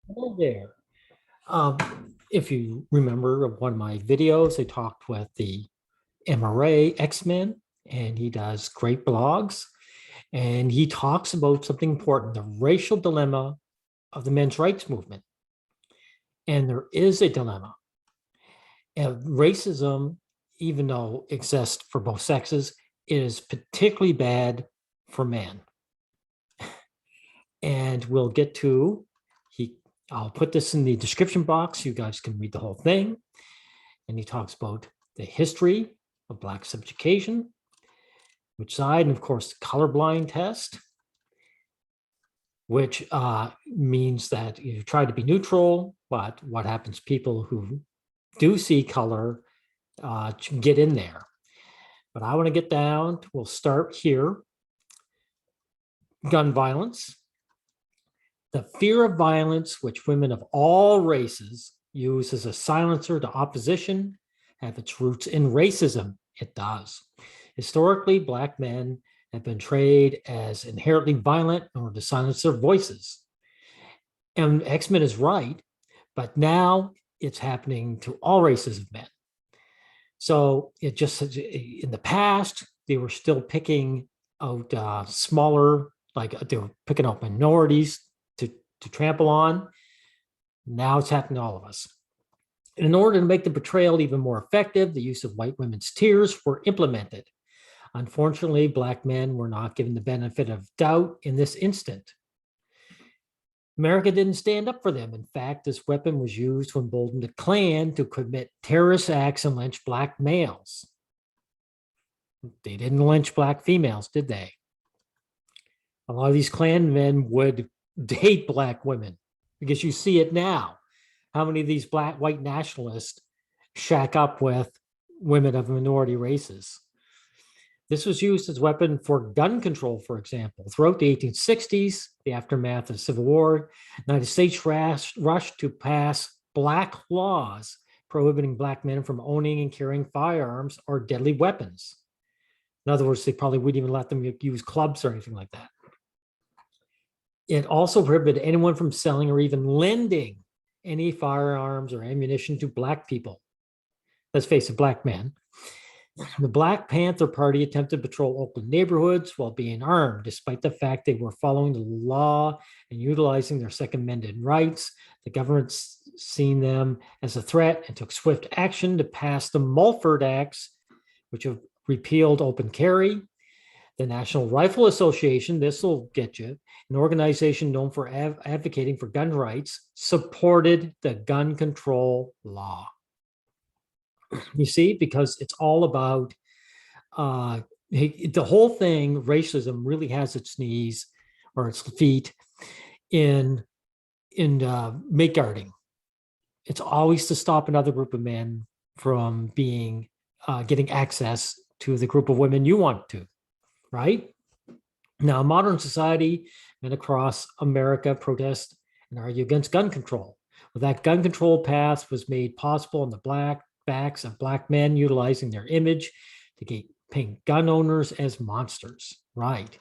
Hello there. If you remember one of my videos, I talked with the MRA X-Men, and he does great blogs. And he talks about something important, the racial dilemma of the men's rights movement. And there is a dilemma. And racism, even though it exists for both sexes, is particularly bad for men. And we'll get to, I'll put this in the description box. You guys can read the whole thing. And he talks about the history of Black subjugation, which side, and of course, the colorblind test, which means that you try to be neutral, but what happens, people who do see color get in there. But I want to get down, we'll start here. Gun violence. The fear of violence, which women of all races use as a silencer to opposition, have its roots in racism. It does. Historically, Black men have been portrayed as inherently violent in order to silence their voices. And X-Men is right, but now it's happening to all races of men. So it just, in the past, they were still picking out smaller, like they were picking out minorities to trample on. Now it's happening to all of us. And in order to make the portrayal even more effective, the use of white women's tears were implemented. Unfortunately, Black men were not given the benefit of doubt in this instant. America didn't stand up for them. In fact, this weapon was used to embolden the Klan to commit terrorist acts and lynch Black males. They didn't lynch Black females, did they? A lot of these Klan men would date Black women, because you see it now. How many of these white nationalists shack up with women of minority races? This was used as a weapon for gun control, for example. Throughout the 1860s, the aftermath of the Civil War, the United States rushed to pass Black laws prohibiting Black men from owning and carrying firearms or deadly weapons. In other words, they probably wouldn't even let them use clubs or anything like that. It also prohibited anyone from selling or even lending any firearms or ammunition to Black people. Let's face it, Black men. The Black Panther Party attempted to patrol Oakland neighborhoods while being armed, despite the fact they were following the law and utilizing their Second Amendment rights. The government seen them as a threat and took swift action to pass the Mulford Acts, which have repealed open carry. The National Rifle Association, this will get you, an organization known for advocating for gun rights, supported the gun control law. You see, because it's all about, the whole thing, racism really has its knees or its feet in mate guarding. It's always to stop another group of men from getting access to the group of women you want to. Right? Now, modern society, men across America protest and argue against gun control. Well, that gun control path was made possible on the backs of Black men utilizing their image to paint gun owners as monsters. Right.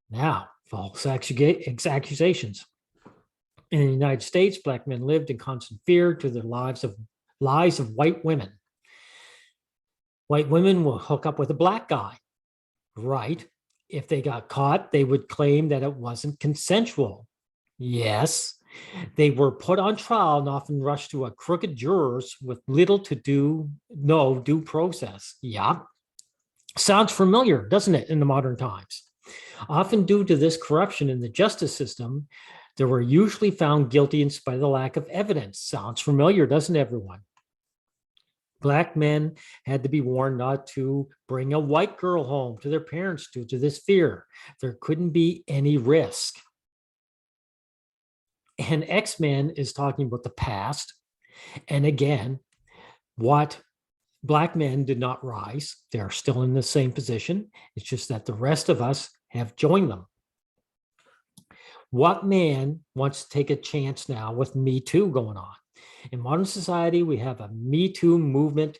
Now, false accusations. In the United States, Black men lived in constant fear to the lies of white women. White women will hook up with a Black guy. Right. If they got caught, they would claim that it wasn't consensual. Yes, they were put on trial and often rushed to a crooked jurors with little to no due process. Yeah. Sounds familiar, doesn't it, in the modern times? Often due to this corruption in the justice system, they were usually found guilty in spite of the lack of evidence. Sounds familiar, doesn't everyone? Black men had to be warned not to bring a white girl home to their parents due to this fear. There couldn't be any risk. And X-Men is talking about the past. And again, what Black men did not rise. They're still in the same position. It's just that the rest of us have joined them. What man wants to take a chance now with Me Too going on? In modern society, we have a Me Too movement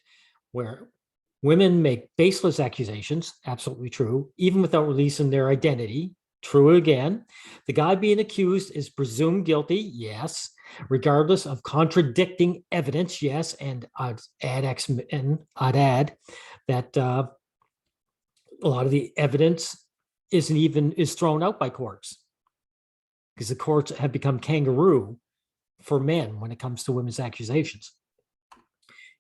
where women make baseless accusations, absolutely true, even without releasing their identity, True again. The guy being accused is presumed guilty, yes, regardless of contradicting evidence, yes. And I'd add that a lot of the evidence is thrown out by courts, because the courts have become kangaroo for men when it comes to women's accusations.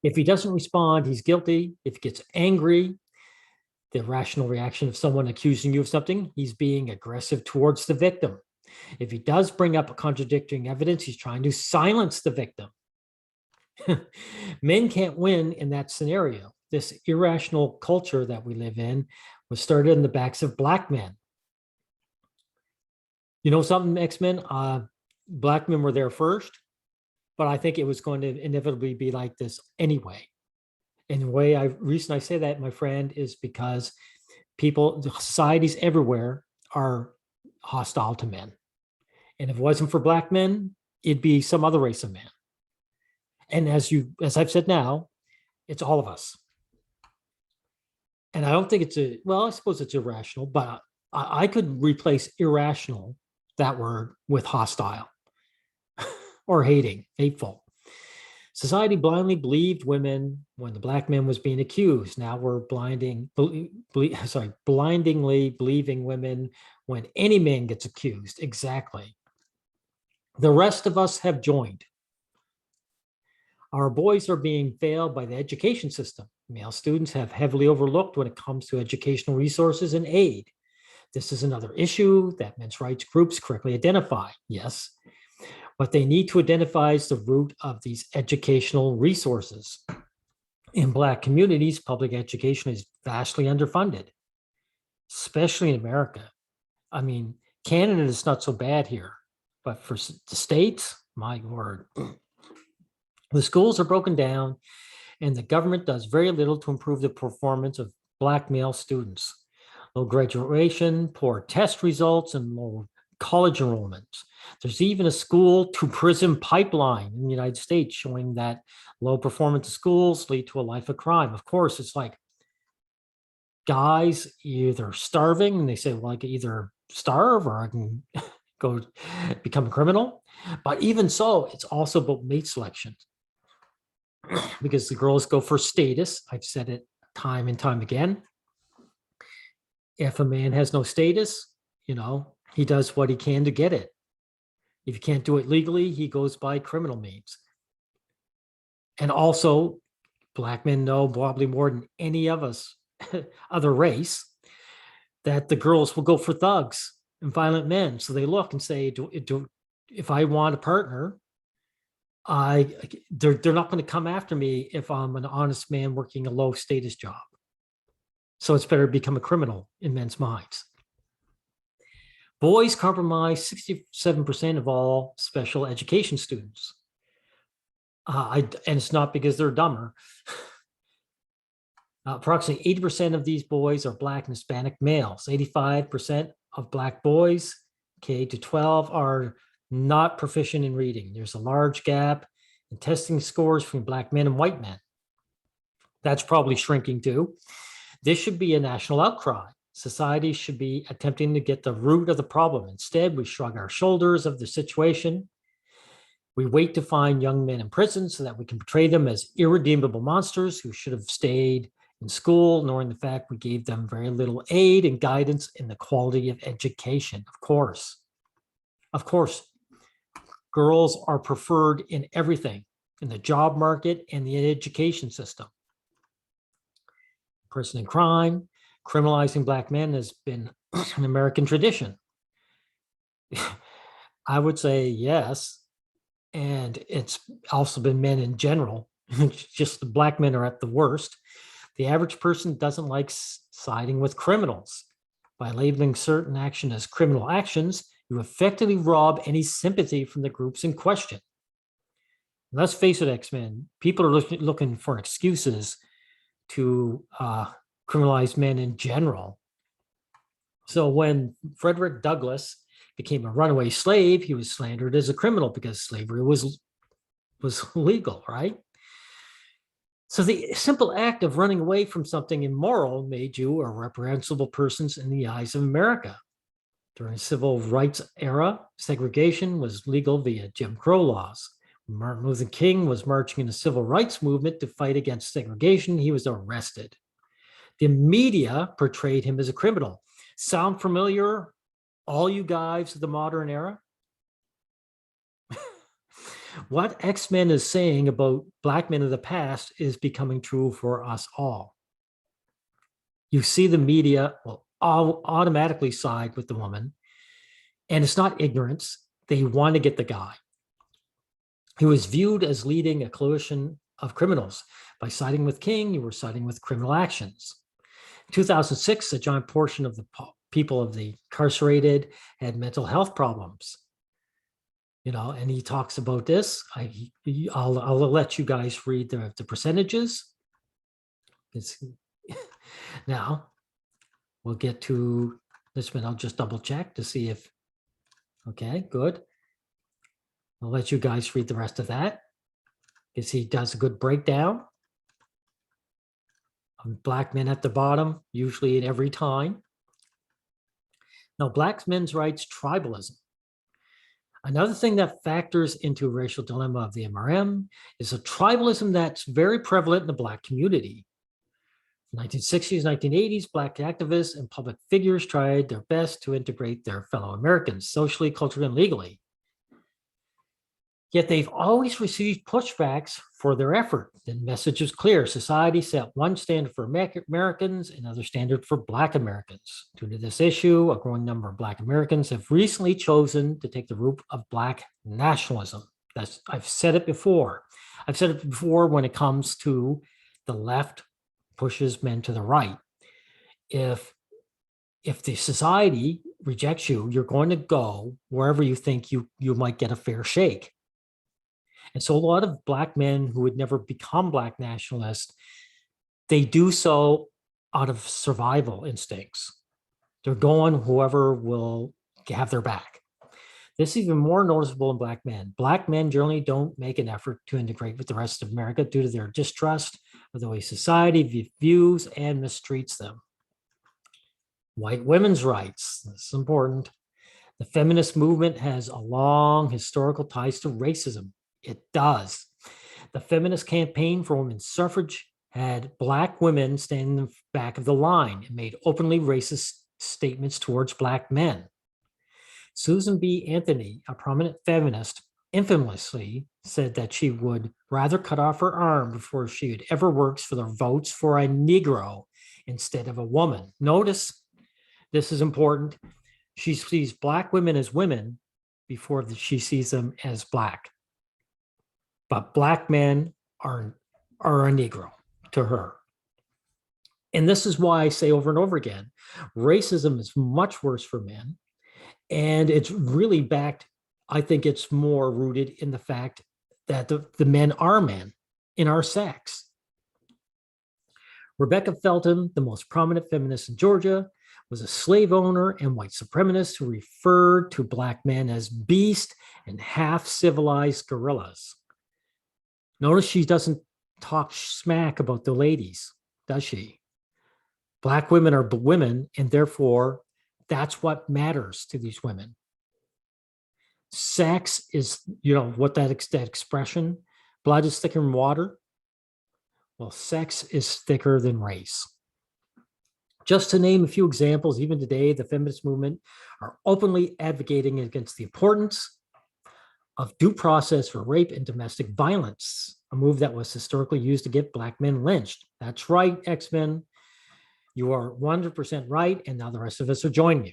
If he doesn't respond, he's guilty. If he gets angry, the rational reaction of someone accusing you of something, he's being aggressive towards the victim. If he does bring up a contradicting evidence, he's trying to silence the victim. Men can't win in that scenario. This irrational culture that we live in was started in the backs of black men. You know something, X-Men? Black men were there first, but I think it was going to inevitably be like this anyway. And the reason I say that, my friend, is because societies everywhere are hostile to men. And if it wasn't for black men, it'd be some other race of men. And as I've said now, it's all of us. And I don't think I suppose it's irrational, but I could replace irrational, that word, with hostile or hateful. Society blindly believed women when the black man was being accused. Now we're blindingly believing women when any man gets accused. Exactly. The rest of us have joined. Our boys are being failed by the education system. Male students have heavily overlooked when it comes to educational resources and aid. This is another issue that men's rights groups correctly identify. Yes. What they need to identify is the root of these educational resources. In Black communities, public education is vastly underfunded, especially in America. I mean, Canada is not so bad here, but for the States, my word. The schools are broken down, and the government does very little to improve the performance of Black male students. Low graduation, poor test results, and low college enrollments. There's even a school to prison pipeline in the United States showing that low performance schools lead to a life of crime. Of course, it's like guys either starving and they say, well, I can either starve or I can go become a criminal. But even so, it's also about mate selection, because the girls go for status. I've said it time and time again. If a man has no status, he does what he can to get it. If he can't do it legally, he goes by criminal means. And also, Black men know probably more than any of us, other race, that the girls will go for thugs and violent men. So they look and say, if I want a partner, they're not going to come after me if I'm an honest man working a low status job. So it's better to become a criminal in men's minds. Boys comprise 67% of all special education students. And it's not because they're dumber. Approximately 80% of these boys are Black and Hispanic males. 85% of Black boys, K to 12, are not proficient in reading. There's a large gap in testing scores between Black men and white men. That's probably shrinking too. This should be a national outcry. Society should be attempting to get the root of the problem. Instead, we shrug our shoulders of the situation. We wait to find young men in prison so that we can portray them as irredeemable monsters who should have stayed in school, knowing the fact we gave them very little aid and guidance in the quality of education. Of course, girls are preferred in everything, in the job market and the education system. Person in crime, criminalizing Black men has been an American tradition. I would say yes. And it's also been men in general. Just the Black men are at the worst. The average person doesn't like siding with criminals. By labeling certain action as criminal actions, you effectively rob any sympathy from the groups in question. Let's face it, X-Men, people are looking for excuses to criminalize men in general. So when Frederick Douglass became a runaway slave, he was slandered as a criminal because slavery was legal, right? So the simple act of running away from something immoral made you a reprehensible person in the eyes of America. During the civil rights era, segregation was legal via Jim Crow laws. When Martin Luther King was marching in the civil rights movement to fight against segregation, he was arrested. The media portrayed him as a criminal. Sound familiar, all you guys of the modern era? What X-Men is saying about Black men of the past is becoming true for us all. You see the media will automatically side with the woman, and it's not ignorance. They want to get the guy who is viewed as leading a coalition of criminals. By siding with King, you were siding with criminal actions. In 2006, a giant portion of the people of the incarcerated had mental health problems. And he talks about this. I'll let you guys read the percentages. Now, we'll get to this one. I'll just double check to see if, okay, good. I'll let you guys read the rest of that because he does a good breakdown. Black men at the bottom, usually at every time. Now, Black men's rights, tribalism. Another thing that factors into racial dilemma of the MRM is a tribalism that's very prevalent in the Black community. In the 1960s, 1980s, Black activists and public figures tried their best to integrate their fellow Americans socially, culturally, and legally. Yet they've always received pushbacks for their effort. The message is clear. Society set one standard for Americans, another standard for Black Americans. Due to this issue, a growing number of Black Americans have recently chosen to take the route of Black nationalism. I've said it before. I've said it before when it comes to the left pushes men to the right. If the society rejects you, you're going to go wherever you think you might get a fair shake. And so a lot of Black men who would never become Black nationalists, they do so out of survival instincts. They're going whoever will have their back. This is even more noticeable in Black men. Black men generally don't make an effort to integrate with the rest of America due to their distrust of the way society views and mistreats them. White women's rights, this is important. The feminist movement has a long historical ties to racism. It does. The feminist campaign for women's suffrage had Black women stand in the back of the line and made openly racist statements towards Black men. Susan B. Anthony, a prominent feminist, infamously said that she would rather cut off her arm before she would ever work for the votes for a Negro instead of a woman. Notice, this is important. She sees Black women as women before she sees them as Black. But Black men are a Negro to her. And this is why I say over and over again, racism is much worse for men. And it's really backed, I think it's more rooted in the fact that the men are men in our sex. Rebecca Felton, the most prominent feminist in Georgia, was a slave owner and white supremacist who referred to Black men as beast and half-civilized gorillas. Notice she doesn't talk smack about the ladies, does she? Black women are women, and therefore that's what matters to these women. Sex is, what that expression, blood is thicker than water. Well, sex is thicker than race. Just to name a few examples, even today, the feminist movement are openly advocating against the importance of due process for rape and domestic violence, a move that was historically used to get Black men lynched. That's right, X-Men. You are 100% right, and now the rest of us are joining you.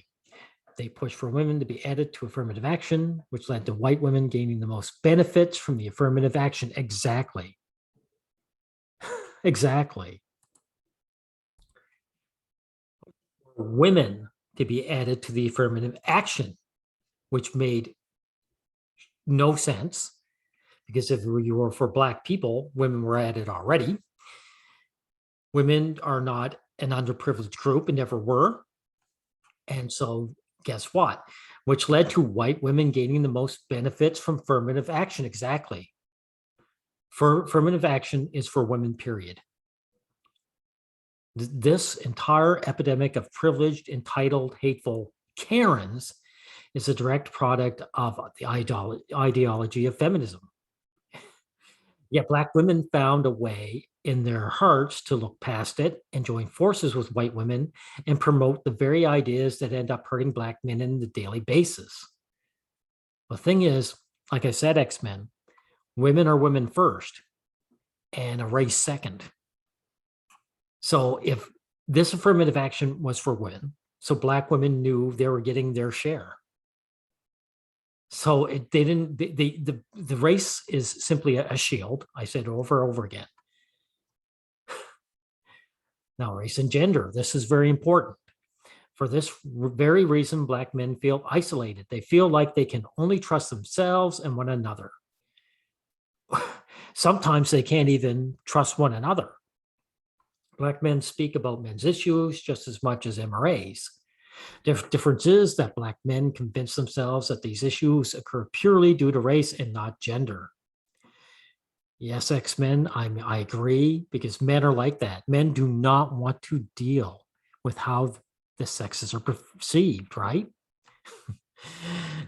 They pushed for women to be added to affirmative action, which led to white women gaining the most benefits from the affirmative action. Exactly. Exactly. Women to be added to the affirmative action, which made no sense, because if you were for Black people, women were added already. Women are not an underprivileged group and never were. And so guess what? Which led to white women gaining the most benefits from affirmative action. Exactly. Affirmative action is for women, period. This entire epidemic of privileged, entitled, hateful Karens is a direct product of the ideology of feminism. Yet Black women found a way in their hearts to look past it and join forces with white women and promote the very ideas that end up hurting Black men on the daily basis. The thing is, like I said, X-Men, women are women first and a race second. So if this affirmative action was for women, so Black women knew they were getting their share. So the race is simply a shield. I said over and over again. Now, race and gender, this is very important. For this very reason, Black men feel isolated. They feel like they can only trust themselves and one another. Sometimes they can't even trust one another. Black men speak about men's issues just as much as MRAs. The difference is that Black men convince themselves that these issues occur purely due to race and not gender. Yes, X-Men, I agree, because men are like that. Men do not want to deal with how the sexes are perceived, right?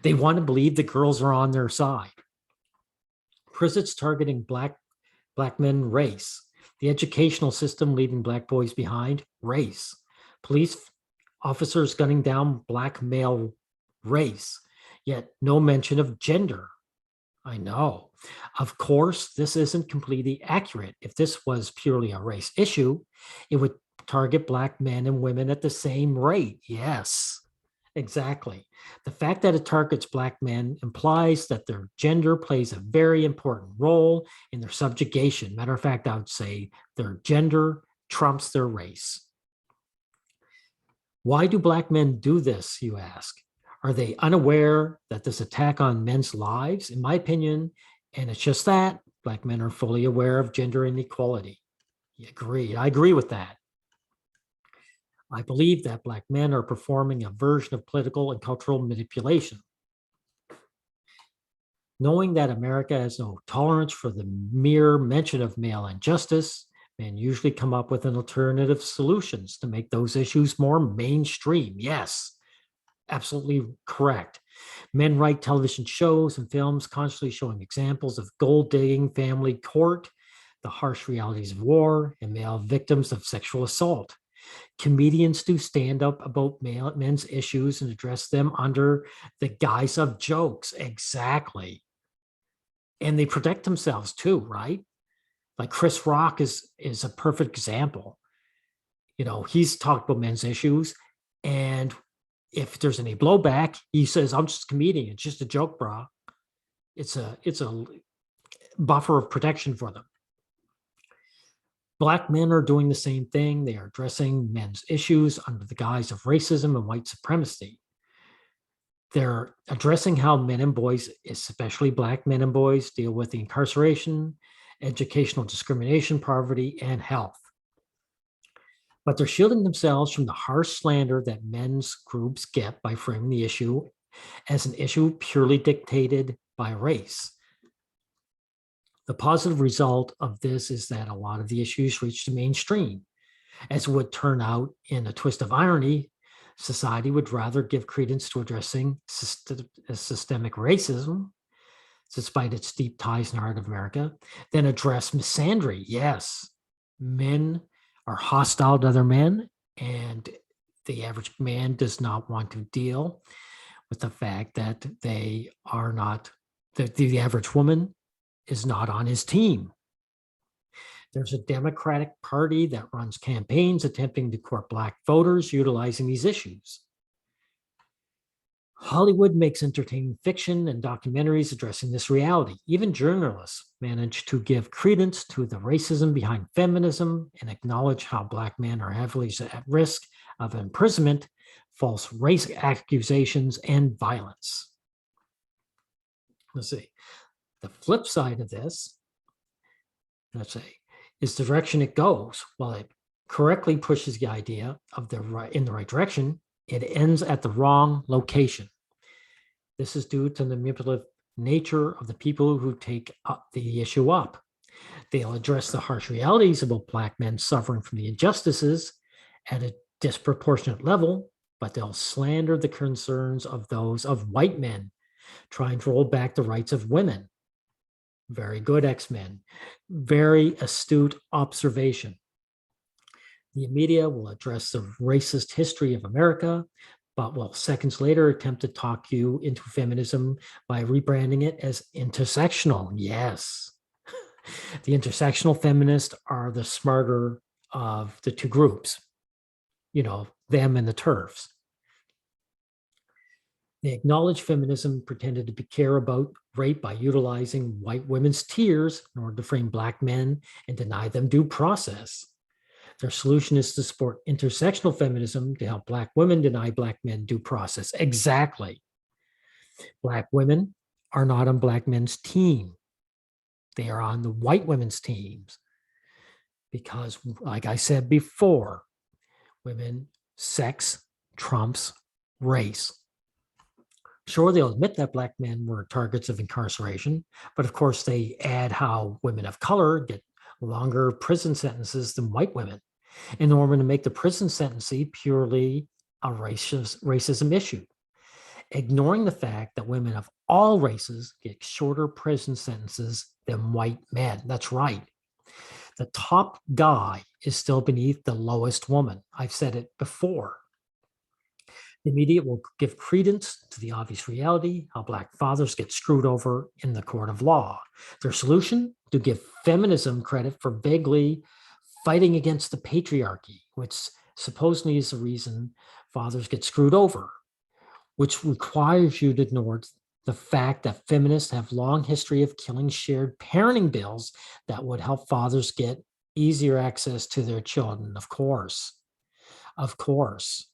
They want to believe the girls are on their side. Prisons targeting Black men, race. The educational system leaving Black boys behind, race. Police officers gunning down Black male, race. Yet no mention of gender. I know. Of course, this isn't completely accurate. If this was purely a race issue, it would target Black men and women at the same rate. Yes, exactly. The fact that it targets Black men implies that their gender plays a very important role in their subjugation. Matter of fact, I would say their gender trumps their race. Why do Black men do this, you ask? Are they unaware that this attack on men's lives? In my opinion, and it's just that, Black men are fully aware of gender inequality. Agreed. I agree with that. I believe that Black men are performing a version of political and cultural manipulation. Knowing that America has no tolerance for the mere mention of male injustice, men usually come up with an alternative solutions to make those issues more mainstream. Yes, absolutely correct. Men write television shows and films constantly showing examples of gold digging, family court, the harsh realities of war, and male victims of sexual assault. Comedians do stand up about men's issues and address them under the guise of jokes. Exactly. And they protect themselves too, right? Like Chris Rock is a perfect example. You know, he's talked about men's issues, and if there's any blowback, he says, "I'm just a comedian. It's just a joke, brah." It's a buffer of protection for them. Black men are doing the same thing. They are addressing men's issues under the guise of racism and white supremacy. They're addressing how men and boys, especially Black men and boys, deal with the incarceration, educational discrimination, poverty, and health. But they're shielding themselves from the harsh slander that men's groups get by framing the issue as an issue purely dictated by race. The positive result of this is that a lot of the issues reach the mainstream. As would turn out in a twist of irony, society would rather give credence to addressing systemic racism, despite its deep ties in the heart of America, than address misandry. Yes, men are hostile to other men, and the average man does not want to deal with the fact that they are not, the average woman is not on his team. There's a Democratic Party that runs campaigns attempting to court Black voters utilizing these issues. Hollywood makes entertaining fiction and documentaries addressing this reality. Even journalists manage to give credence to the racism behind feminism and acknowledge how Black men are heavily at risk of imprisonment, false race accusations, and violence. Let's see. The flip side of this, let's say, is the direction it goes. While it correctly pushes the idea of in the right direction, it ends at the wrong location. This is due to the manipulative nature of the people who take the issue up. They'll address the harsh realities about Black men suffering from the injustices at a disproportionate level, but they'll slander the concerns of those of white men trying to roll back the rights of women. Very good, X-Men. Very astute observation. The media will address the racist history of America, but will seconds later attempt to talk you into feminism by rebranding it as intersectional. Yes. The intersectional feminists are the smarter of the two groups, them and the TERFs. They acknowledge feminism pretended to care about rape by utilizing white women's tears in order to frame Black men and deny them due process. Their solution is to support intersectional feminism to help Black women deny Black men due process. Exactly. Black women are not on Black men's team. They are on the white women's teams. Because, like I said before, sex trumps race. Sure, they'll admit that Black men were targets of incarceration, but of course they add how women of color get longer prison sentences than white women in order to make the prison sentence purely a racism issue, ignoring the fact that women of all races get shorter prison sentences than white men. That's right. The top guy is still beneath the lowest woman. I've said it before. The media will give credence to the obvious reality, how Black fathers get screwed over in the court of law. Their solution? To give feminism credit for vaguely fighting against the patriarchy, which supposedly is the reason fathers get screwed over, which requires you to ignore the fact that feminists have long history of killing shared parenting bills that would help fathers get easier access to their children, of course. Of course.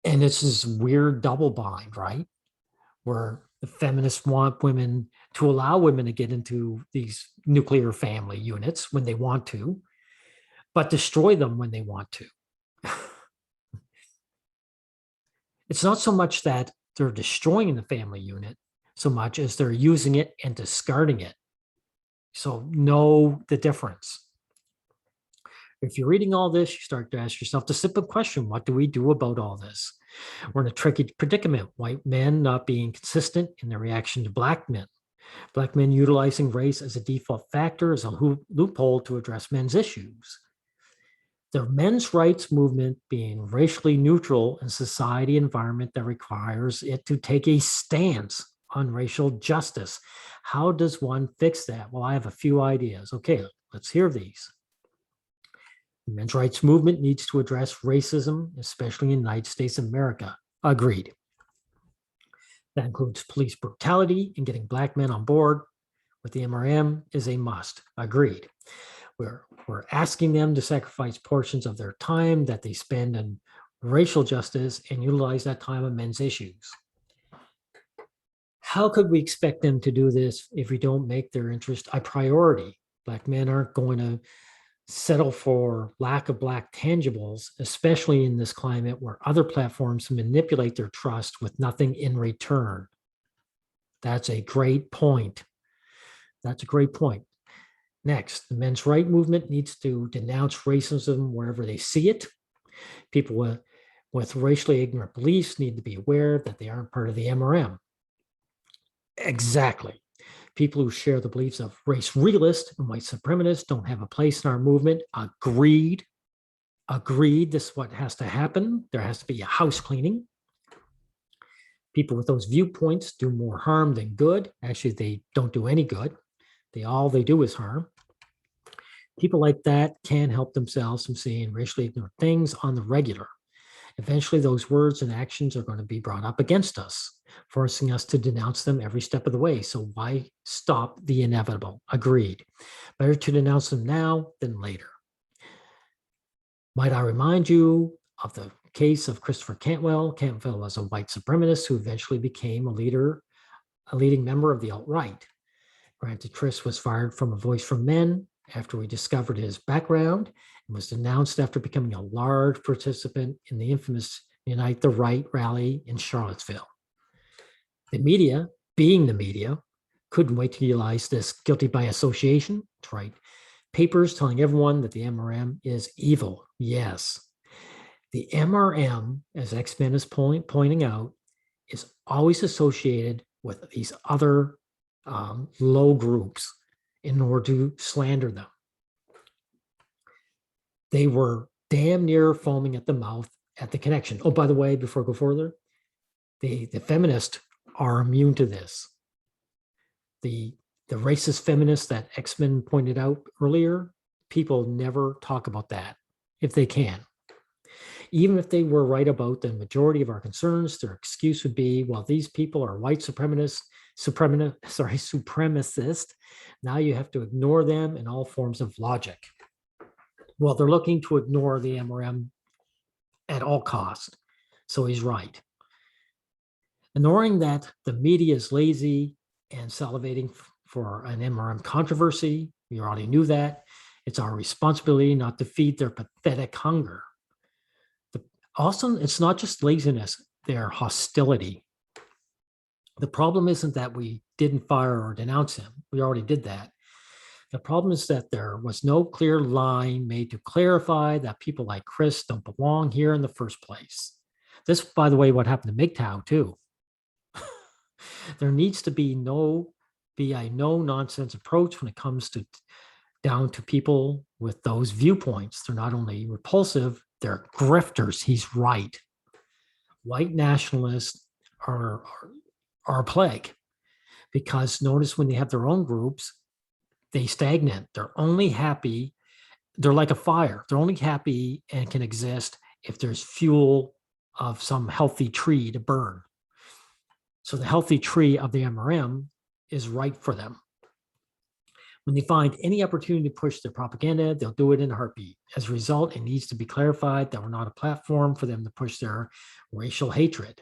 And it's this weird double bind, right? Where the feminists want women to allow women to get into these nuclear family units when they want to, but destroy them when they want to. It's not so much that they're destroying the family unit so much as they're using it and discarding it. So know the difference. If you're reading all this, you start to ask yourself the simple question, what do we do about all this? We're in a tricky predicament. White men not being consistent in their reaction to Black men. Black men utilizing race as a default factor as a loophole to address men's issues. The men's rights movement being racially neutral in society environment that requires it to take a stance on racial justice. How does one fix that? Well, I have a few ideas. Okay, let's hear these. The men's rights movement needs to address racism, especially in the United States of America. Agreed. That includes police brutality, and getting Black men on board with the MRM is a must. Agreed. We're asking them to sacrifice portions of their time that they spend on racial justice and utilize that time on men's issues. How could we expect them to do this if we don't make their interest a priority? Black men aren't going to settle for lack of Black tangibles, especially in this climate where other platforms manipulate their trust with nothing in return. That's a great point. That's a great point. Next, the men's right movement needs to denounce racism wherever they see it. People with racially ignorant beliefs need to be aware that they aren't part of the MRM. Exactly. People who share the beliefs of race realists and white supremacists don't have a place in our movement. Agreed. Agreed. This is what has to happen. There has to be a house cleaning. People with those viewpoints do more harm than good. Actually, they don't do any good. All they do is harm. People like that can't help themselves from saying racially ignorant things on the regular. Eventually, those words and actions are going to be brought up against us, forcing us to denounce them every step of the way. So why stop the inevitable? Agreed. Better to denounce them now than later. Might I remind you of the case of Christopher Cantwell? Cantwell was a white supremacist who eventually became a leading member of the alt-right. Granted, Chris was fired from A Voice for Men after we discovered his background and was denounced after becoming a large participant in the infamous Unite the Right rally in Charlottesville. The media, being the media, couldn't wait to utilize this guilty by association to write papers telling everyone that the MRM is evil. Yes. The MRM, as X-Men is pointing out, is always associated with these other low groups in order to slander them. They were damn near foaming at the mouth at the connection. Oh, by the way, before I go further, the feminists are immune to this. The racist feminists that X-Men pointed out earlier, people never talk about that if they can. Even if they were right about the majority of our concerns, their excuse would be, well, these people are white supremacist. Now you have to ignore them in all forms of logic. Well, they're looking to ignore the MRM at all costs. So he's right. Ignoring that the media is lazy and salivating for an MRM controversy, we already knew that. It's our responsibility not to feed their pathetic hunger. Also, it's not just laziness, their hostility. The problem isn't that we didn't fire or denounce him. We already did that. The problem is that there was no clear line made to clarify that people like Chris don't belong here in the first place. This, by the way, what happened to MGTOW too. There needs to be a no-nonsense approach when it comes to down to people with those viewpoints. They're not only repulsive, they're grifters. He's right. White nationalists are a plague, because notice when they have their own groups, they stagnate. They're only happy. They're like a fire. They're only happy and can exist if there's fuel of some healthy tree to burn. So the healthy tree of the MRM is right for them. When they find any opportunity to push their propaganda, they'll do it in a heartbeat. As a result, it needs to be clarified that we're not a platform for them to push their racial hatred.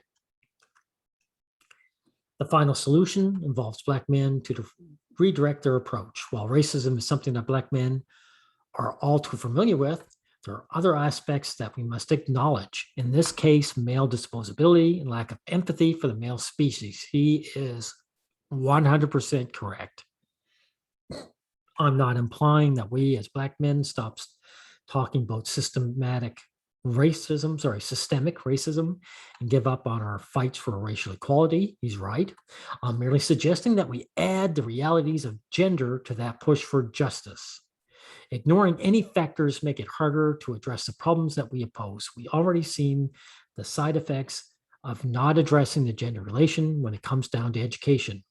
The final solution involves Black men to redirect their approach. While racism is something that Black men are all too familiar with, there are other aspects that we must acknowledge. In this case, male disposability and lack of empathy for the male species. He is 100% correct. I'm not implying that we as Black men stop talking about systemic racism and give up on our fights for racial equality. He's right. I'm merely suggesting that we add the realities of gender to that push for justice. Ignoring any factors make it harder to address the problems that we oppose. We already seen the side effects of not addressing the gender relation when it comes down to education,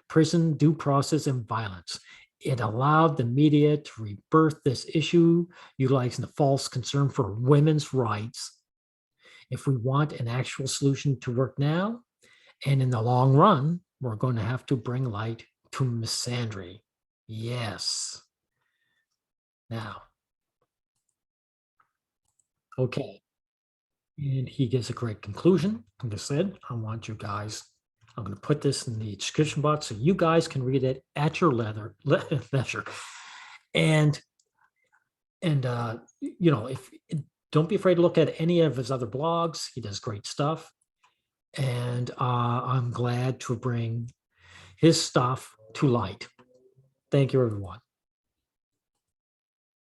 prison, due process, and violence. It allowed the media to rebirth this issue, utilizing the false concern for women's rights. If we want an actual solution to work now and in the long run, we're going to have to bring light to misandry. Yes. Now, okay. And he gives a great conclusion. Like I said, I want you guys, I'm going to put this in the description box so you guys can read it at your leisure. And you know, don't be afraid to look at any of his other blogs. He does great stuff. And I'm glad to bring his stuff to light. Thank you, everyone.